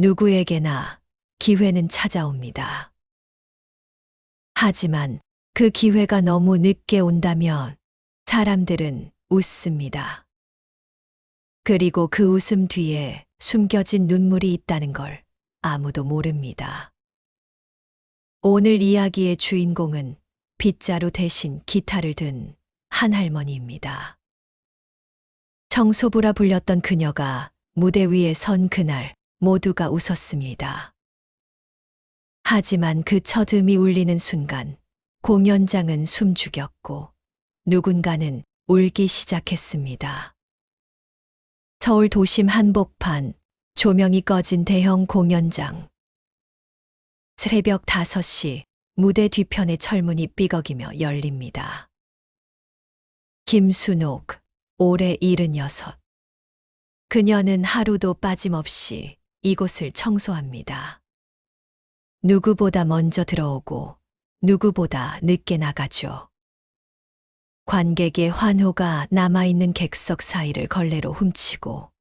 누구에게나 기회는 찾아옵니다. 하지만 그 기회가 너무 늦게 온다면 사람들은 웃습니다. 그리고 그 웃음 뒤에 숨겨진 눈물이 있다는 걸 아무도 모릅니다. 오늘 이야기의 주인공은 빗자루 대신 기타를 든 한 할머니입니다. 청소부라 불렸던 그녀가 무대 위에 선 그날 모두가 웃었습니다. 하지만 그 첫 음이 울리는 순간 공연장은 숨죽였고 누군가는 울기 시작했습니다. 서울 도심 한복판, 조명이 꺼진 대형 공연장. 새벽 5시 무대 뒤편의 철문이 삐걱이며 열립니다. 김순옥, 올해 76. 그녀는 하루도 빠짐없이 이곳을 청소합니다. 누구보다 먼저 들어오고 누구보다 늦게 나가죠. 관객의 환호가 남아있는 객석 사이를 걸레로 훔치고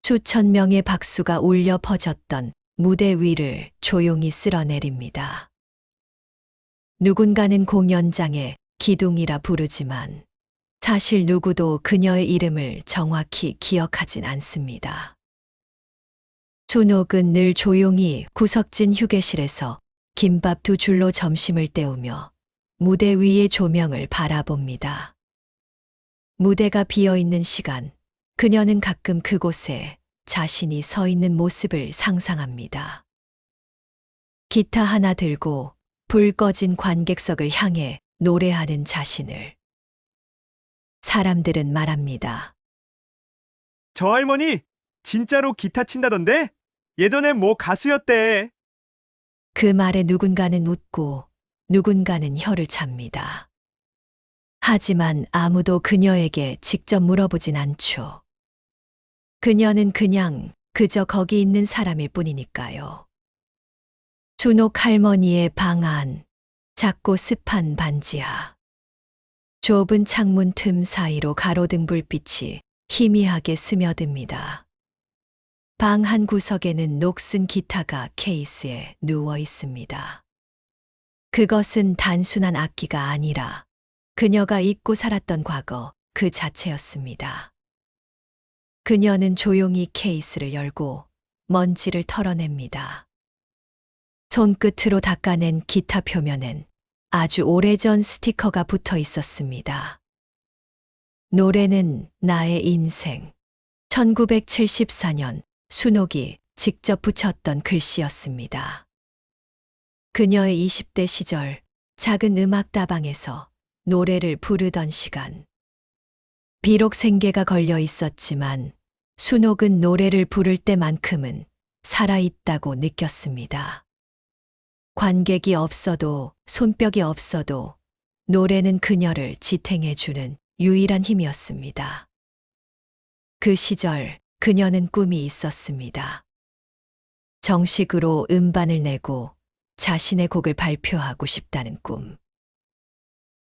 수천 명의 박수가 울려 퍼졌던 무대 위를 조용히 쓸어내립니다. 누군가는 공연장에 기둥이라 부르지만 사실 누구도 그녀의 이름을 정확히 기억하진 않습니다. 순옥은 늘 조용히 구석진 휴게실에서 김밥 2줄로 점심을 때우며 무대 위의 조명을 바라봅니다. 무대가 비어있는 시간, 그녀는 가끔 그곳에 자신이 서 있는 모습을 상상합니다. 기타 하나 들고 불 꺼진 관객석을 향해 노래하는 자신을. 사람들은 말합니다. 저 할머니 진짜로 기타 친다던데? 예전에 뭐 가수였대. 그 말에 누군가는 웃고 누군가는 혀를 찹니다. 하지만 아무도 그녀에게 직접 물어보진 않죠. 그녀는 그저 거기 있는 사람일 뿐이니까요. 순옥 할머니의 방 안, 작고 습한 반지하. 좁은 창문 틈 사이로 가로등 불빛이 희미하게 스며듭니다. 방 한 구석에는 녹슨 기타가 케이스에 누워 있습니다. 그것은 단순한 악기가 아니라 그녀가 잊고 살았던 과거 그 자체였습니다. 그녀는 조용히 케이스를 열고 먼지를 털어냅니다. 손끝으로 닦아낸 기타 표면엔 아주 오래전 스티커가 붙어 있었습니다. 노래는 나의 인생. 1974년 순옥이 직접 붙였던 글씨였습니다. 그녀의 20대 시절 작은 음악다방에서 노래를 부르던 시간. 비록 생계가 걸려 있었지만 순옥은 노래를 부를 때만큼은 살아있다고 느꼈습니다. 관객이 없어도 손뼉이 없어도 노래는 그녀를 지탱해주는 유일한 힘이었습니다. 그 시절 그녀는 꿈이 있었습니다. 정식으로 음반을 내고 자신의 곡을 발표하고 싶다는 꿈.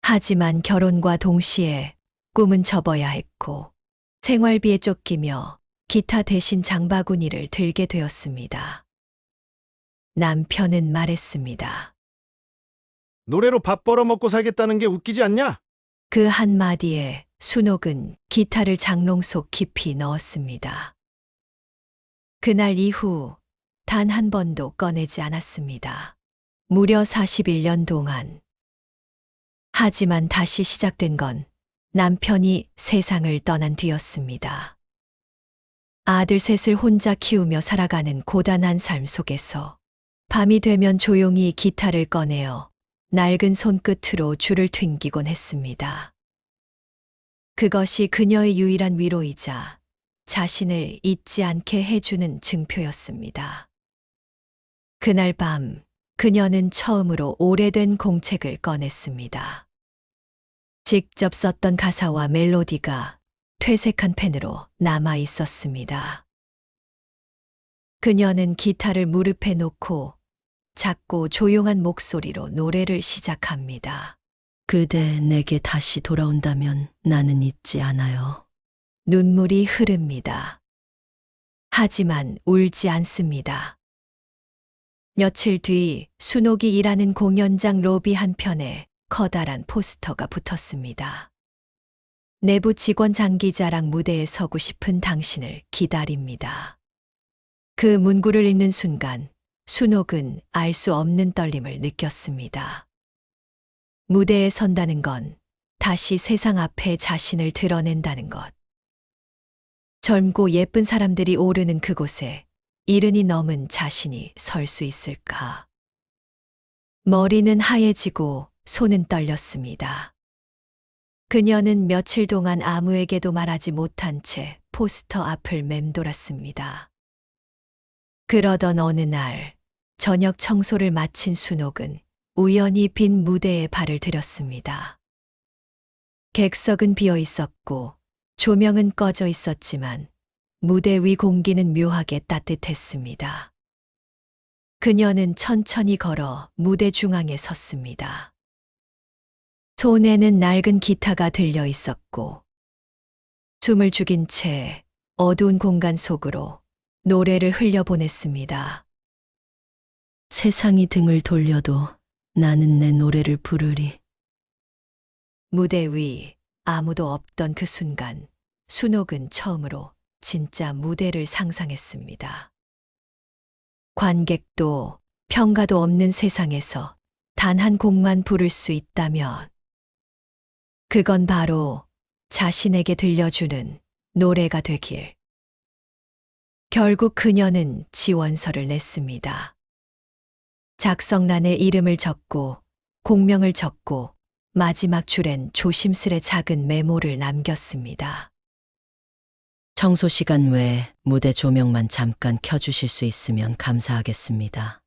하지만 결혼과 동시에 꿈은 접어야 했고 생활비에 쫓기며 기타 대신 장바구니를 들게 되었습니다. 남편은 말했습니다. 노래로 밥 벌어먹고 살겠다는 게 웃기지 않냐? 그 한마디에 순옥은 기타를 장롱 속 깊이 넣었습니다. 그날 이후 단 한 번도 꺼내지 않았습니다. 무려 41년 동안. 하지만 다시 시작된 건 남편이 세상을 떠난 뒤였습니다. 아들 셋을 혼자 키우며 살아가는 고단한 삶 속에서 밤이 되면 조용히 기타를 꺼내어 낡은 손끝으로 줄을 튕기곤 했습니다. 그것이 그녀의 유일한 위로이자 자신을 잊지 않게 해주는 증표였습니다. 그날 밤 그녀는 처음으로 오래된 공책을 꺼냈습니다. 직접 썼던 가사와 멜로디가 퇴색한 펜으로 남아 있었습니다. 그녀는 기타를 무릎에 놓고 작고 조용한 목소리로 노래를 시작합니다. 그대 내게 다시 돌아온다면 나는 잊지 않아요. 눈물이 흐릅니다. 하지만 울지 않습니다. 며칠 뒤 순옥이 일하는 공연장 로비 한편에 커다란 포스터가 붙었습니다. 내부 직원 장기자랑 무대에 서고 싶은 당신을 기다립니다. 그 문구를 읽는 순간 순옥은 알 수 없는 떨림을 느꼈습니다. 무대에 선다는 건 다시 세상 앞에 자신을 드러낸다는 것. 젊고 예쁜 사람들이 오르는 그곳에 이른이 넘은 자신이 설 수 있을까? 머리는 하얘지고 손은 떨렸습니다. 그녀는 며칠 동안 아무에게도 말하지 못한 채 포스터 앞을 맴돌았습니다. 그러던 어느 날, 저녁 청소를 마친 순옥은 우연히 빈 무대에 발을 들였습니다. 객석은 비어 있었고 조명은 꺼져 있었지만 무대 위 공기는 묘하게 따뜻했습니다. 그녀는 천천히 걸어 무대 중앙에 섰습니다. 손에는 낡은 기타가 들려 있었고 숨을 죽인 채 어두운 공간 속으로 노래를 흘려보냈습니다. 세상이 등을 돌려도 나는 내 노래를 부르리. 무대 위 아무도 없던 그 순간 순옥은 처음으로 진짜 무대를 상상했습니다. 관객도 평가도 없는 세상에서 단 한 곡만 부를 수 있다면 그건 바로 자신에게 들려주는 노래가 되길. 결국 그녀는 지원서를 냈습니다. 작성란에 이름을 적고 공명을 적고 마지막 줄엔 조심스레 작은 메모를 남겼습니다. 청소 시간 외에 무대 조명만 잠깐 켜주실 수 있으면 감사하겠습니다.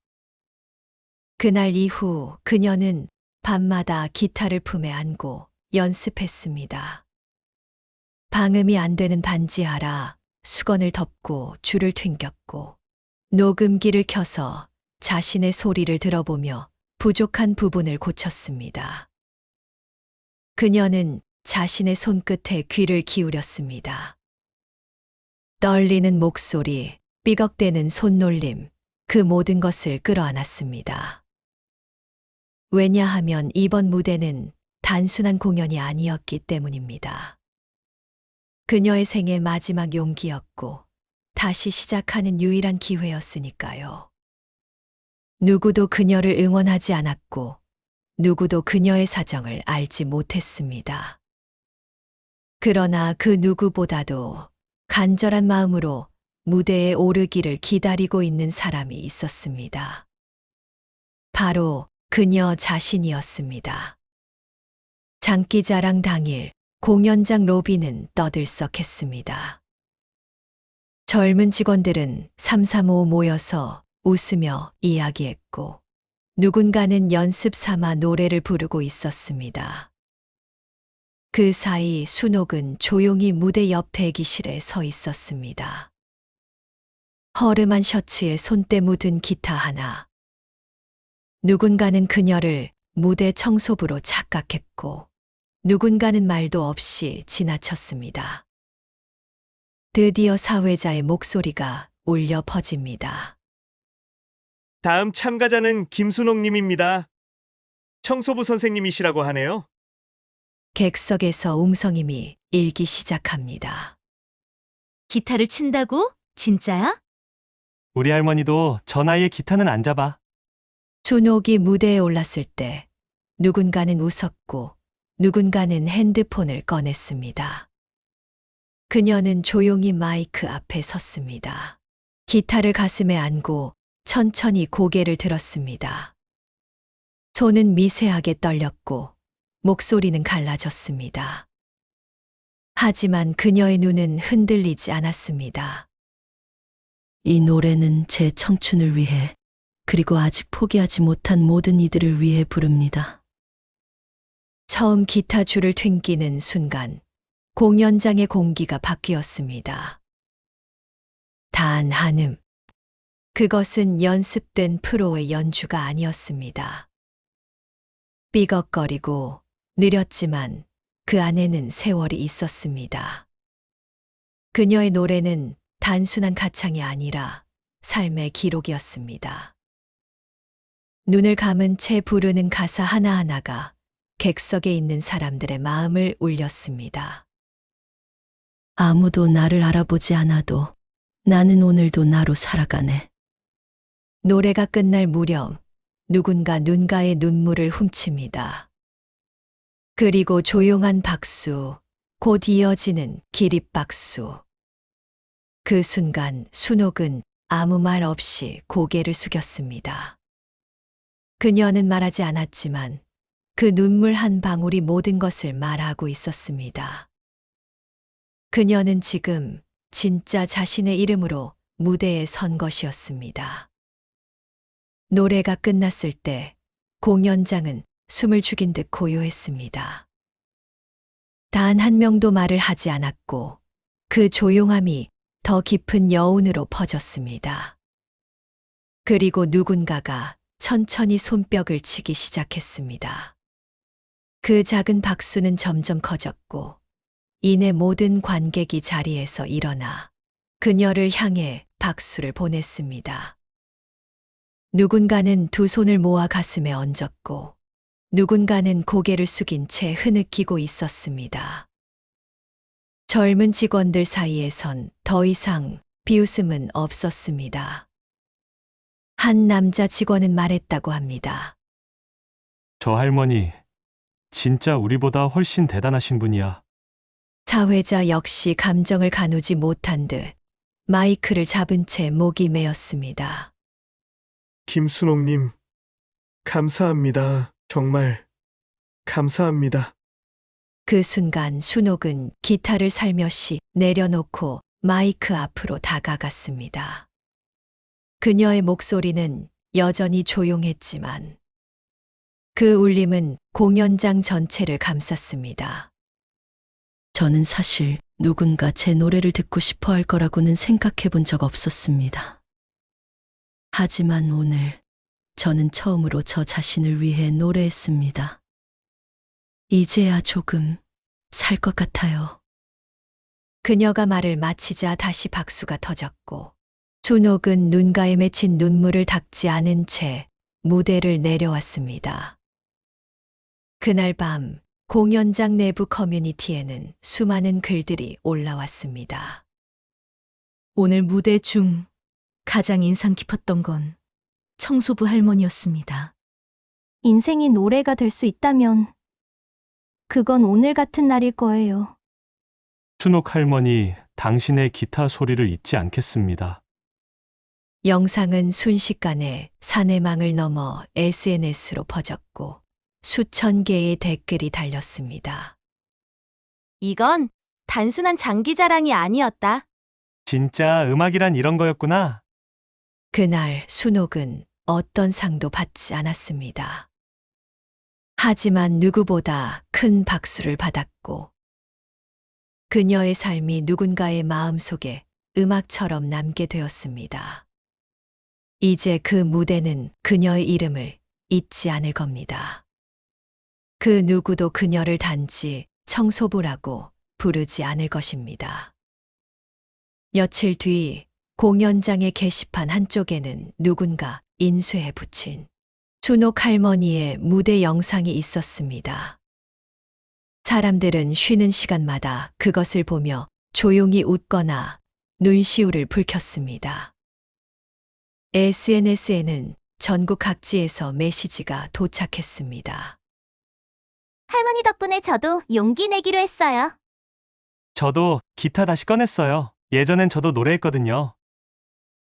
그날 이후 그녀는 밤마다 기타를 품에 안고 연습했습니다. 방음이 안 되는 반지하라 수건을 덮고 줄을 튕겼고 녹음기를 켜서 자신의 소리를 들어보며 부족한 부분을 고쳤습니다. 그녀는 자신의 손끝에 귀를 기울였습니다. 떨리는 목소리, 삐걱대는 손놀림, 그 모든 것을 끌어안았습니다. 왜냐하면 이번 무대는 단순한 공연이 아니었기 때문입니다. 그녀의 생애 마지막 용기였고 다시 시작하는 유일한 기회였으니까요. 누구도 그녀를 응원하지 않았고 누구도 그녀의 사정을 알지 못했습니다. 그러나 그 누구보다도 간절한 마음으로 무대에 오르기를 기다리고 있는 사람이 있었습니다. 바로 그녀 자신이었습니다. 장기자랑 당일 공연장 로비는 떠들썩했습니다. 젊은 직원들은 삼삼오오 모여서 웃으며 이야기했고 누군가는 연습 삼아 노래를 부르고 있었습니다. 그 사이 순옥은 조용히 무대 옆 대기실에 서 있었습니다. 허름한 셔츠에 손때 묻은 기타 하나. 누군가는 그녀를 무대 청소부로 착각했고 누군가는 말도 없이 지나쳤습니다. 드디어 사회자의 목소리가 울려 퍼집니다. 다음 참가자는 김순옥님입니다. 청소부 선생님이시라고 하네요. 객석에서 웅성임이 일기 시작합니다. 기타를 친다고? 진짜야? 우리 할머니도 저 나이에 기타는 안 잡아. 순옥이 무대에 올랐을 때 누군가는 웃었고 누군가는 핸드폰을 꺼냈습니다. 그녀는 조용히 마이크 앞에 섰습니다. 기타를 가슴에 안고 천천히 고개를 들었습니다. 손은 미세하게 떨렸고 목소리는 갈라졌습니다. 하지만 그녀의 눈은 흔들리지 않았습니다. 이 노래는 제 청춘을 위해 그리고 아직 포기하지 못한 모든 이들을 위해 부릅니다. 처음 기타 줄을 튕기는 순간 공연장의 공기가 바뀌었습니다. 단 한음. 그것은 연습된 프로의 연주가 아니었습니다. 삐걱거리고 느렸지만 그 안에는 세월이 있었습니다. 그녀의 노래는 단순한 가창이 아니라 삶의 기록이었습니다. 눈을 감은 채 부르는 가사 하나하나가 객석에 있는 사람들의 마음을 울렸습니다. 아무도 나를 알아보지 않아도 나는 오늘도 나로 살아가네. 노래가 끝날 무렵 누군가 눈가에 눈물을 훔칩니다. 그리고 조용한 박수, 곧 이어지는 기립박수. 그 순간 순옥은 아무 말 없이 고개를 숙였습니다. 그녀는 말하지 않았지만 그 눈물 한 방울이 모든 것을 말하고 있었습니다. 그녀는 지금 진짜 자신의 이름으로 무대에 선 것이었습니다. 노래가 끝났을 때 공연장은 숨을 죽인 듯 고요했습니다. 단 한 명도 말을 하지 않았고 그 조용함이 더 깊은 여운으로 퍼졌습니다. 그리고 누군가가 천천히 손뼉을 치기 시작했습니다. 그 작은 박수는 점점 커졌고 이내 모든 관객이 자리에서 일어나 그녀를 향해 박수를 보냈습니다. 누군가는 두 손을 모아 가슴에 얹었고 누군가는 고개를 숙인 채 흐느끼고 있었습니다. 젊은 직원들 사이에선 더 이상 비웃음은 없었습니다. 한 남자 직원은 말했다고 합니다. 저 할머니, 진짜 우리보다 훨씬 대단하신 분이야. 사회자 역시 감정을 가누지 못한 듯 마이크를 잡은 채 목이 메었습니다. 김순옥님, 감사합니다. 정말 감사합니다. 그 순간 순옥은 기타를 살며시 내려놓고 마이크 앞으로 다가갔습니다. 그녀의 목소리는 여전히 조용했지만 그 울림은 공연장 전체를 감쌌습니다. 저는 사실 누군가 제 노래를 듣고 싶어 할 거라고는 생각해 본 적 없었습니다. 하지만 오늘 저는 처음으로 저 자신을 위해 노래했습니다. 이제야 조금 살 것 같아요. 그녀가 말을 마치자 다시 박수가 터졌고 순옥은 눈가에 맺힌 눈물을 닦지 않은 채 무대를 내려왔습니다. 그날 밤 공연장 내부 커뮤니티에는 수많은 글들이 올라왔습니다. 오늘 무대 중 가장 인상 깊었던 건 청소부 할머니였습니다. 인생이 노래가 될 수 있다면 그건 오늘 같은 날일 거예요. 순옥 할머니, 당신의 기타 소리를 잊지 않겠습니다. 영상은 순식간에 사내망을 넘어 SNS로 퍼졌고 수천 개의 댓글이 달렸습니다. 이건 단순한 장기 자랑이 아니었다. 진짜 음악이란 이런 거였구나. 그날 순옥은 어떤 상도 받지 않았습니다. 하지만 누구보다 큰 박수를 받았고 그녀의 삶이 누군가의 마음속에 음악처럼 남게 되었습니다. 이제 그 무대는 그녀의 이름을 잊지 않을 겁니다. 그 누구도 그녀를 단지 청소부라고 부르지 않을 것입니다. 며칠 뒤 공연장의 게시판 한쪽에는 누군가 인쇄해 붙인 순옥 할머니의 무대 영상이 있었습니다. 사람들은 쉬는 시간마다 그것을 보며 조용히 웃거나 눈시울을 붉혔습니다. SNS에는 전국 각지에서 메시지가 도착했습니다. 할머니 덕분에 저도 용기 내기로 했어요. 저도 기타 다시 꺼냈어요. 예전엔 저도 노래했거든요.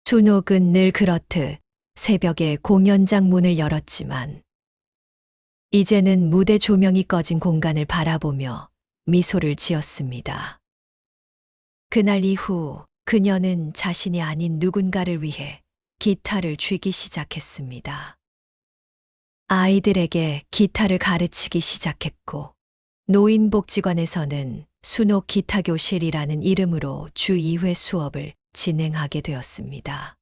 순옥은 늘 그렇듯 새벽에 공연장 문을 열었지만 이제는 무대 조명이 꺼진 공간을 바라보며 미소를 지었습니다. 그날 이후 그녀는 자신이 아닌 누군가를 위해 기타를 쥐기 시작했습니다. 아이들에게 기타를 가르치기 시작했고 노인복지관에서는 순옥 기타교실이라는 이름으로 주 2회 수업을 진행하게 되었습니다.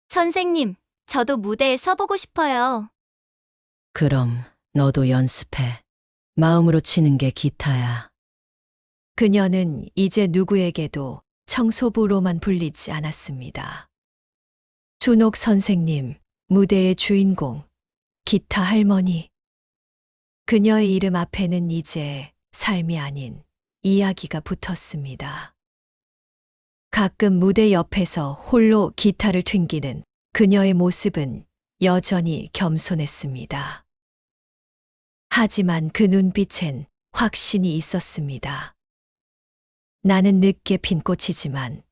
선생님, 저도 무대에 서보고 싶어요. 그럼 너도 연습해. 마음으로 치는 게 기타야. 그녀는 이제 누구에게도 청소부로만 불리지 않았습니다. 순옥 선생님, 무대의 주인공, 기타 할머니. 그녀의 이름 앞에는 이제 삶이 아닌 이야기가 붙었습니다. 가끔 무대 옆에서 홀로 기타를 튕기는 그녀의 모습은 여전히 겸손했습니다. 하지만 그 눈빛엔 확신이 있었습니다. 나는 늦게 핀 꽃이지만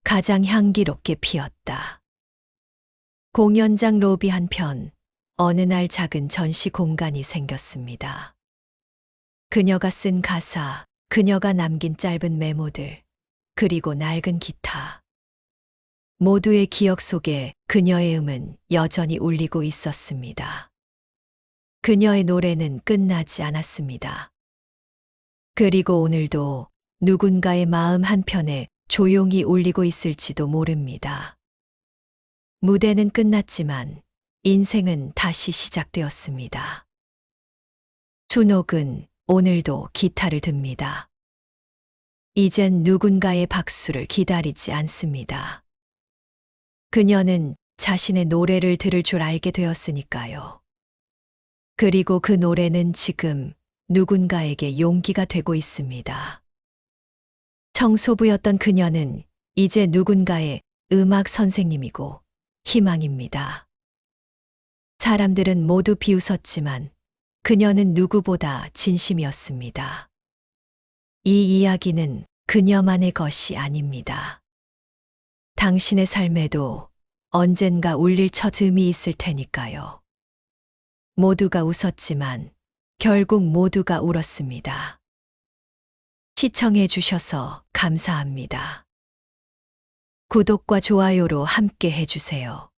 가장 향기롭게 피었다. 공연장 로비 한편 어느 날 작은 전시 공간이 생겼습니다. 그녀가 쓴 가사, 그녀가 남긴 짧은 메모들, 그리고 낡은 기타. 모두의 기억 속에 그녀의 음은 여전히 울리고 있었습니다. 그녀의 노래는 끝나지 않았습니다. 그리고 오늘도 누군가의 마음 한편에 조용히 울리고 있을지도 모릅니다. 무대는 끝났지만 인생은 다시 시작되었습니다. 준옥은 오늘도 기타를 듭니다. 이젠 누군가의 박수를 기다리지 않습니다. 그녀는 자신의 노래를 들을 줄 알게 되었으니까요. 그리고 그 노래는 지금 누군가에게 용기가 되고 있습니다. 청소부였던 그녀는 이제 누군가의 음악 선생님이고 희망입니다. 사람들은 모두 비웃었지만 그녀는 누구보다 진심이었습니다. 이 이야기는 그녀만의 것이 아닙니다. 당신의 삶에도 언젠가 울릴 첫 음이 있을 테니까요. 모두가 웃었지만 결국 모두가 울었습니다. 시청해 주셔서 감사합니다. 구독과 좋아요로 함께 해주세요.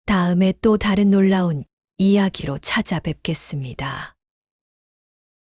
다음에 또 다른 놀라운 이야기로 찾아뵙겠습니다.